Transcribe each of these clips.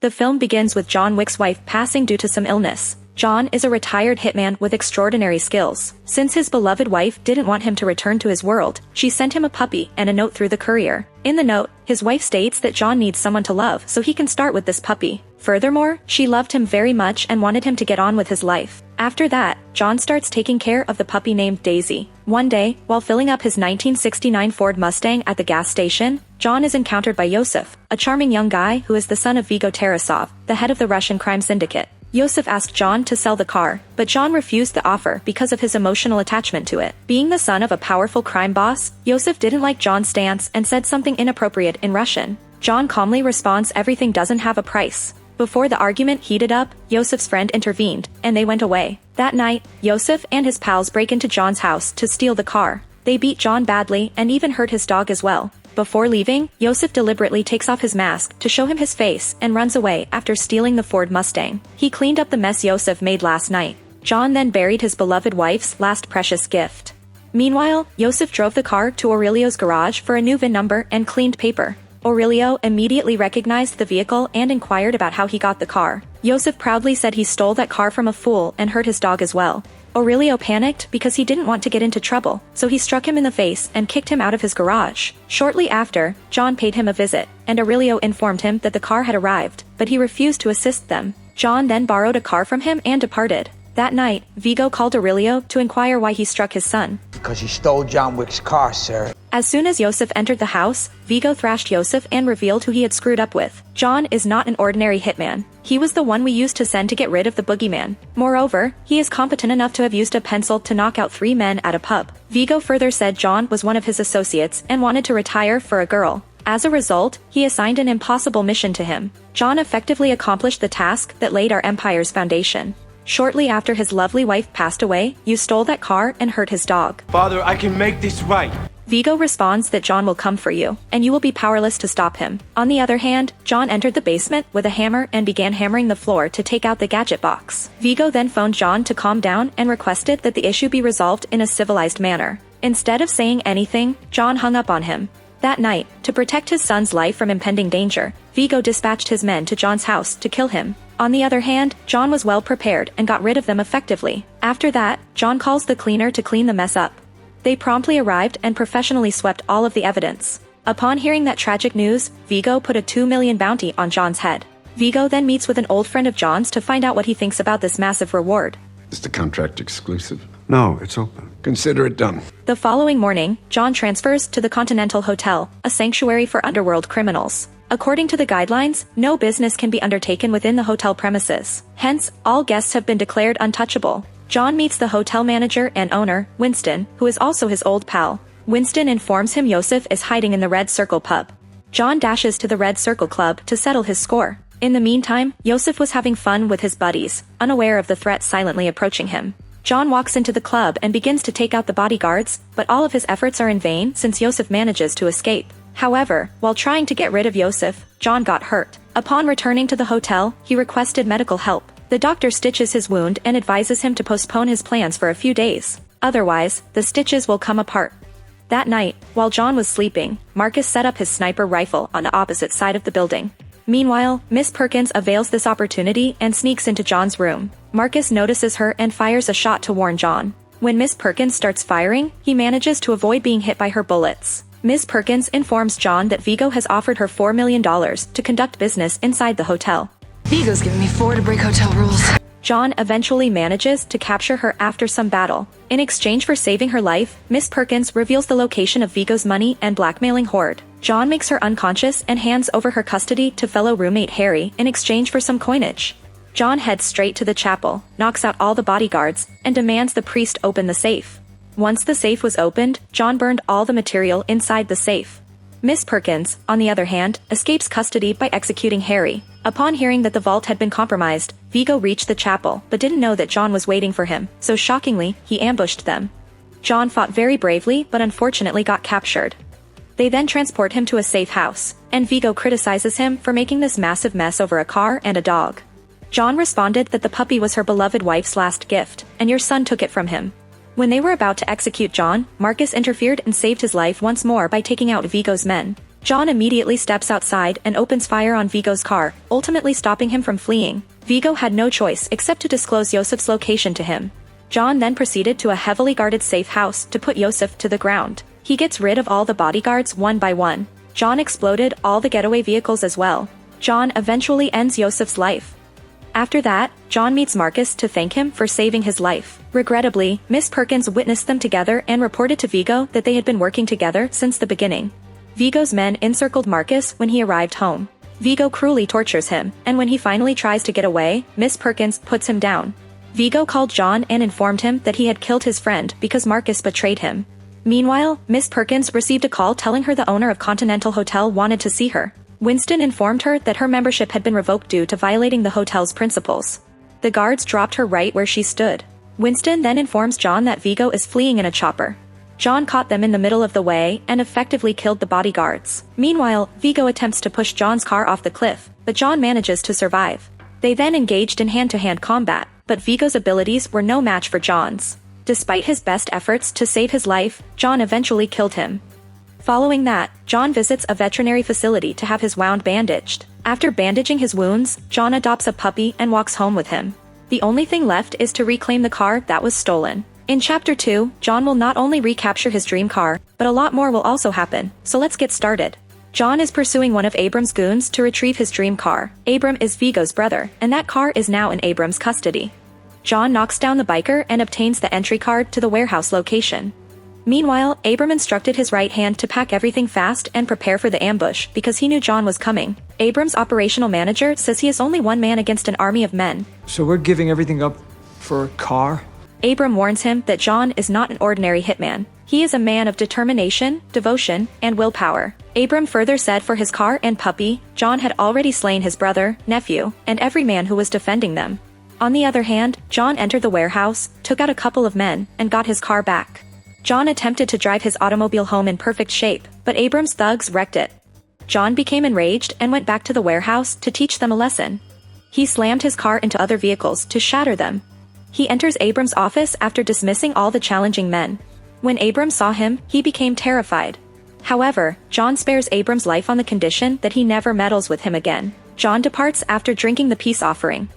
The film begins with John Wick's wife passing due to some illness. John is a retired hitman with extraordinary skills. Since his beloved wife didn't want him to return to his world, she sent him a puppy and a note through the courier. In the note, his wife states that John needs someone to love so he can start with this puppy. Furthermore, she loved him very much and wanted him to get on with his life. After that, John starts taking care of the puppy named Daisy. One day, while filling up his 1969 Ford Mustang at the gas station, John is encountered by Iosef, a charming young guy who is the son of Vigo Tarasov, the head of the Russian crime syndicate. Iosef asked John to sell the car, but John refused the offer because of his emotional attachment to it. Being the son of a powerful crime boss, Iosef didn't like John's stance and said something inappropriate in Russian. John calmly responds everything doesn't have a price. Before the argument heated up, Iosef's friend intervened, and they went away. That night, Iosef and his pals break into John's house to steal the car. They beat John badly and even hurt his dog as well. Before leaving, Iosef deliberately takes off his mask to show him his face and runs away after stealing the Ford Mustang. He cleaned up the mess Iosef made last night. John then buried his beloved wife's last precious gift. Meanwhile, Iosef drove the car to Aurelio's garage for a new VIN number and cleaned paper. Aurelio immediately recognized the vehicle and inquired about how he got the car. Iosef proudly said he stole that car from a fool and hurt his dog as well. Aurelio panicked because he didn't want to get into trouble, so he struck him in the face and kicked him out of his garage. Shortly after, John paid him a visit, and Aurelio informed him that the car had arrived, but he refused to assist them. John then borrowed a car from him and departed. That night, Vigo called Aurelio to inquire why he struck his son. Because he stole John Wick's car, sir. As soon as Iosef entered the house, Vigo thrashed Iosef and revealed who he had screwed up with. John is not an ordinary hitman. He was the one we used to send to get rid of the boogeyman. Moreover, he is competent enough to have used a pencil to knock out 3 men at a pub. Vigo further said John was one of his associates and wanted to retire for a girl. As a result, he assigned an impossible mission to him. John effectively accomplished the task that laid our empire's foundation. Shortly after his lovely wife passed away, you stole that car and hurt his dog. Father, I can make this right. Vigo responds that John will come for you, and you will be powerless to stop him. On the other hand, John entered the basement with a hammer and began hammering the floor to take out the gadget box. Vigo then phoned John to calm down and requested that the issue be resolved in a civilized manner. Instead of saying anything, John hung up on him. That night, to protect his son's life from impending danger, Vigo dispatched his men to John's house to kill him. On the other hand, John was well prepared and got rid of them effectively. After that, John calls the cleaner to clean the mess up. They promptly arrived and professionally swept all of the evidence. Upon hearing that tragic news, Vigo put a 2 million bounty on John's head. Vigo then meets with an old friend of John's to find out what he thinks about this massive reward. Is the contract exclusive? No, it's open. Consider it done. The following morning, John transfers to the Continental Hotel, a sanctuary for underworld criminals. According to the guidelines, no business can be undertaken within the hotel premises. Hence, all guests have been declared untouchable. John meets the hotel manager and owner, Winston, who is also his old pal. Winston informs him Iosef is hiding in the Red Circle pub. John dashes to the Red Circle club to settle his score. In the meantime, Iosef was having fun with his buddies, unaware of the threat silently approaching him. John walks into the club and begins to take out the bodyguards, but all of his efforts are in vain since Iosef manages to escape. However, while trying to get rid of Iosef, John got hurt. Upon returning to the hotel, he requested medical help. The doctor stitches his wound and advises him to postpone his plans for a few days. Otherwise, the stitches will come apart. That night, while John was sleeping, Marcus set up his sniper rifle on the opposite side of the building. Meanwhile, Miss Perkins avails this opportunity and sneaks into John's room. Marcus notices her and fires a shot to warn John. When Miss Perkins starts firing, he manages to avoid being hit by her bullets. Miss Perkins informs John that Vigo has offered her $4 million to conduct business inside the hotel. Vigo's giving me 4 to break hotel rules. John eventually manages to capture her after some battle. In exchange for saving her life, Miss Perkins reveals the location of Vigo's money and blackmailing horde. John makes her unconscious and hands over her custody to fellow roommate Harry in exchange for some coinage. John heads straight to the chapel, knocks out all the bodyguards, and demands the priest open the safe. Once the safe was opened, John burned all the material inside the safe. Miss Perkins, on the other hand, escapes custody by executing Harry. Upon hearing that the vault had been compromised, Vigo reached the chapel but didn't know that John was waiting for him, so shockingly, he ambushed them. John fought very bravely but unfortunately got captured. They then transport him to a safe house, and Vigo criticizes him for making this massive mess over a car and a dog. John responded that the puppy was her beloved wife's last gift, and your son took it from him. When they were about to execute John, Marcus interfered and saved his life once more by taking out Vigo's men. John immediately steps outside and opens fire on Vigo's car, ultimately stopping him from fleeing. Vigo had no choice except to disclose Iosef's location to him. John then proceeded to a heavily guarded safe house to put Iosef to the ground. He gets rid of all the bodyguards one by one. John exploded all the getaway vehicles as well. John eventually ends Iosef's life. After that, John meets Marcus to thank him for saving his life. Regrettably, Miss Perkins witnessed them together and reported to Vigo that they had been working together since the beginning. Vigo's men encircled Marcus when he arrived home. Vigo cruelly tortures him, and when he finally tries to get away, Miss Perkins puts him down. Vigo called John and informed him that he had killed his friend because Marcus betrayed him. Meanwhile, Miss Perkins received a call telling her the owner of Continental Hotel wanted to see her. Winston informed her that her membership had been revoked due to violating the hotel's principles. The guards dropped her right where she stood. Winston then informs John that Vigo is fleeing in a chopper. John caught them in the middle of the way and effectively killed the bodyguards. Meanwhile, Vigo attempts to push John's car off the cliff, but John manages to survive. They then engaged in hand-to-hand combat, but Vigo's abilities were no match for John's. Despite his best efforts to save his life, John eventually killed him. Following that, John visits a veterinary facility to have his wound bandaged. After bandaging his wounds, John adopts a puppy and walks home with him. The only thing left is to reclaim the car that was stolen. In Chapter 2, John will not only recapture his dream car, but a lot more will also happen, so let's get started. John is pursuing one of Abram's goons to retrieve his dream car. Abram is Vigo's brother, and that car is now in Abram's custody. John knocks down the biker and obtains the entry card to the warehouse location. Meanwhile, Abram instructed his right hand to pack everything fast and prepare for the ambush because he knew John was coming. Abram's operational manager says he is only one man against an army of men. So we're giving everything up for a car? Abram warns him that John is not an ordinary hitman. He is a man of determination, devotion, and willpower. Abram further said for his car and puppy, John had already slain his brother, nephew, and every man who was defending them. On the other hand, John entered the warehouse, took out a couple of men, and got his car back. John attempted to drive his automobile home in perfect shape, but Abram's thugs wrecked it. John became enraged and went back to the warehouse to teach them a lesson. He slammed his car into other vehicles to shatter them. He enters Abram's office after dismissing all the challenging men. When Abram saw him, he became terrified. However, John spares Abram's life on the condition that he never meddles with him again. John departs after drinking the peace offering.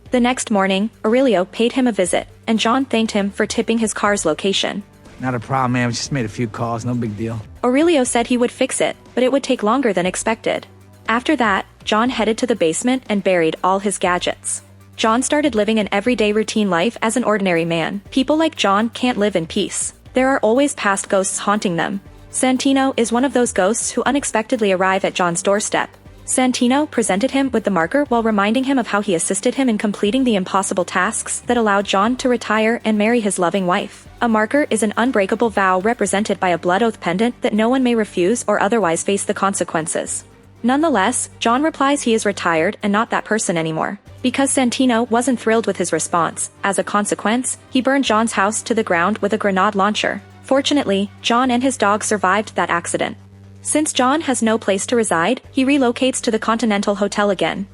The next morning, Aurelio paid him a visit, and John thanked him for tipping his car's location. Not a problem, man. We just made a few calls. No big deal. Aurelio said he would fix it, but it would take longer than expected. After that, John headed to the basement and buried all his gadgets. John started living an everyday routine life as an ordinary man. People like John can't live in peace. There are always past ghosts haunting them. Santino is one of those ghosts who unexpectedly arrive at John's doorstep. Santino presented him with the marker while reminding him of how he assisted him in completing the impossible tasks that allowed John to retire and marry his loving wife. A marker is an unbreakable vow represented by a blood oath pendant that no one may refuse or otherwise face the consequences. Nonetheless, John replies he is retired and not that person anymore. Because Santino wasn't thrilled with his response, as a consequence, he burned John's house to the ground with a grenade launcher. Fortunately, John and his dog survived that accident. Since John has no place to reside, he relocates to the Continental Hotel again.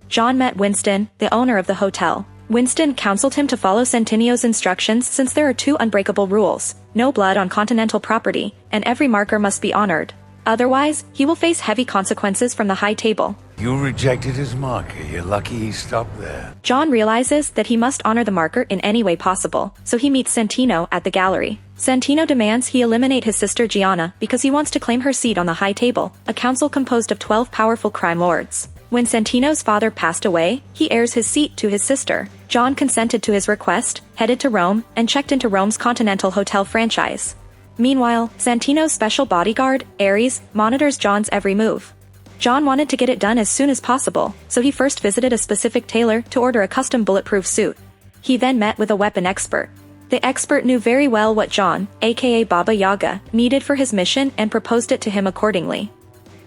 John met Winston, the owner of the hotel. Winston counseled him to follow Santinio's instructions since there are two unbreakable rules: no blood on Continental property, and every marker must be honored. Otherwise, he will face heavy consequences from the high table. You rejected his marker. You're lucky he stopped there. John realizes that he must honor the marker in any way possible, so he meets Santino at the gallery. Santino demands he eliminate his sister Gianna because he wants to claim her seat on the high table, a council composed of 12 powerful crime lords. When Santino's father passed away, he heirs his seat to his sister. John consented to his request, headed to Rome, and checked into Rome's Continental Hotel franchise. Meanwhile, Santino's special bodyguard, Ares, monitors John's every move. John wanted to get it done as soon as possible, so he first visited a specific tailor to order a custom bulletproof suit. He then met with a weapon expert. The expert knew very well what John, aka Baba Yaga, needed for his mission and proposed it to him accordingly.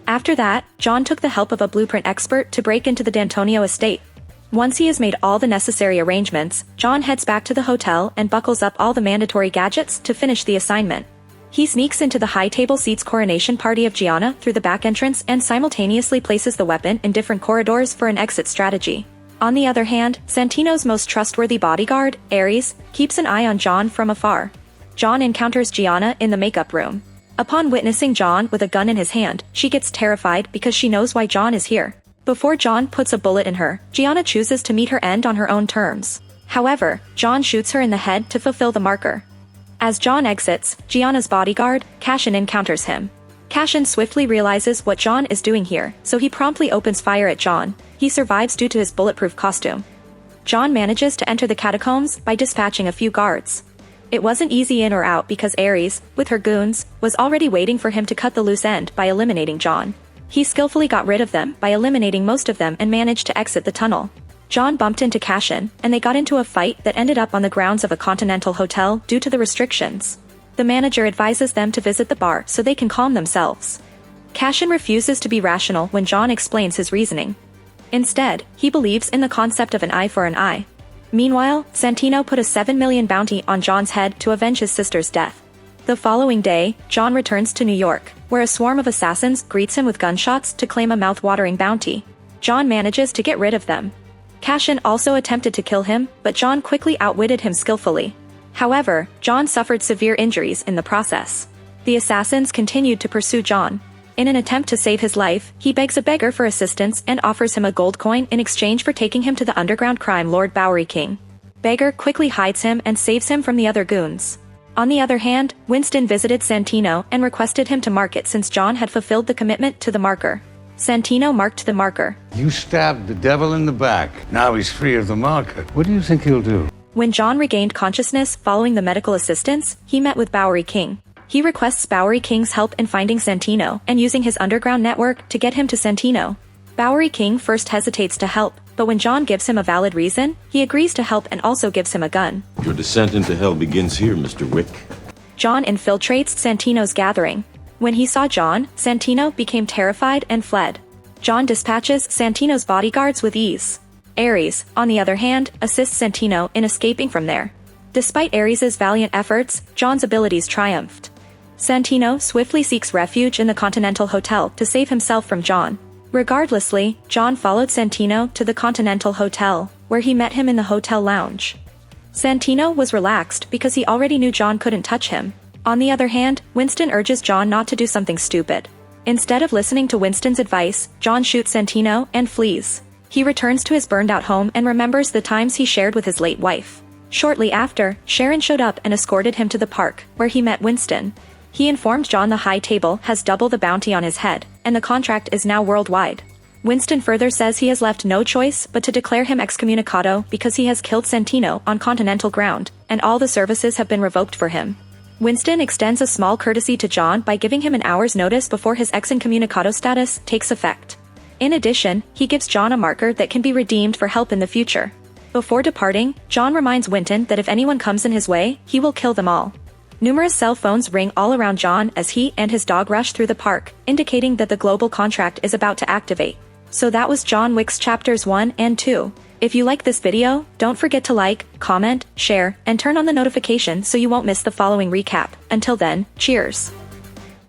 After that, John took the help of a blueprint expert to break into the D'Antonio estate. Once he has made all the necessary arrangements, John heads back to the hotel and buckles up all the mandatory gadgets to finish the assignment. He sneaks into the high table seats coronation party of Gianna through the back entrance and simultaneously places the weapon in different corridors for an exit strategy. On the other hand, Santino's most trustworthy bodyguard, Ares, keeps an eye on John from afar. John encounters Gianna in the makeup room. Upon witnessing John with a gun in his hand, she gets terrified because she knows why John is here. Before John puts a bullet in her, Gianna chooses to meet her end on her own terms. However, John shoots her in the head to fulfill the marker. As John exits, Gianna's bodyguard, Cashin, encounters him. Cashin swiftly realizes what John is doing here, so he promptly opens fire at John. He survives due to his bulletproof costume. John manages to enter the catacombs by dispatching a few guards. It wasn't easy in or out because Ares, with her goons, was already waiting for him to cut the loose end by eliminating John. He skillfully got rid of them by eliminating most of them and managed to exit the tunnel. John bumped into Cashin, and they got into a fight that ended up on the grounds of a continental hotel due to the restrictions. The manager advises them to visit the bar so they can calm themselves. Cashin refuses to be rational when John explains his reasoning. Instead, he believes in the concept of an eye for an eye. Meanwhile, Santino put a 7 million bounty on John's head to avenge his sister's death. The following day, John returns to New York, where a swarm of assassins greets him with gunshots to claim a mouth-watering bounty. John manages to get rid of them. Cashin also attempted to kill him, but John quickly outwitted him skillfully. However, John suffered severe injuries in the process. The assassins continued to pursue John. In an attempt to save his life, he begs a beggar for assistance and offers him a gold coin in exchange for taking him to the underground crime lord Bowery King. Beggar quickly hides him and saves him from the other goons. On the other hand, Winston visited Santino and requested him to mark it since John had fulfilled the commitment to the marker. Santino marked the marker. You stabbed the devil in the back. Now he's free of the marker. What do you think he'll do? When John regained consciousness following the medical assistance, he met with Bowery King. He requests Bowery King's help in finding Santino and using his underground network to get him to Santino. Bowery King first hesitates to help, but when John gives him a valid reason, he agrees to help and also gives him a gun. Your descent into hell begins here, Mr. Wick. John infiltrates Santino's gathering. When he saw John, Santino became terrified and fled. John dispatches Santino's bodyguards with ease. Ares, on the other hand, assists Santino in escaping from there. Despite Ares's valiant efforts, John's abilities triumphed. Santino swiftly seeks refuge in the Continental Hotel to save himself from John. Regardlessly, John followed Santino to the Continental Hotel, where he met him in the hotel lounge. Santino was relaxed because he already knew John couldn't touch him. On the other hand, Winston urges John not to do something stupid. Instead of listening to Winston's advice, John shoots Santino and flees. He returns to his burned-out home and remembers the times he shared with his late wife. Shortly after, Sharon showed up and escorted him to the park, where he met Winston. He informed John the High Table has double the bounty on his head, and the contract is now worldwide. Winston further says he has left no choice but to declare him excommunicado because he has killed Santino on continental ground, and all the services have been revoked for him. Winston extends a small courtesy to John by giving him an hour's notice before his excommunicado status takes effect. In addition, he gives John a marker that can be redeemed for help in the future. Before departing, John reminds Winston that if anyone comes in his way, he will kill them all. Numerous cell phones ring all around John as he and his dog rush through the park, indicating that the global contract is about to activate. So that was John Wick's chapters 1 and 2. If you like this video, don't forget to like, comment, share, and turn on the notification so you won't miss the following recap. Until then, cheers!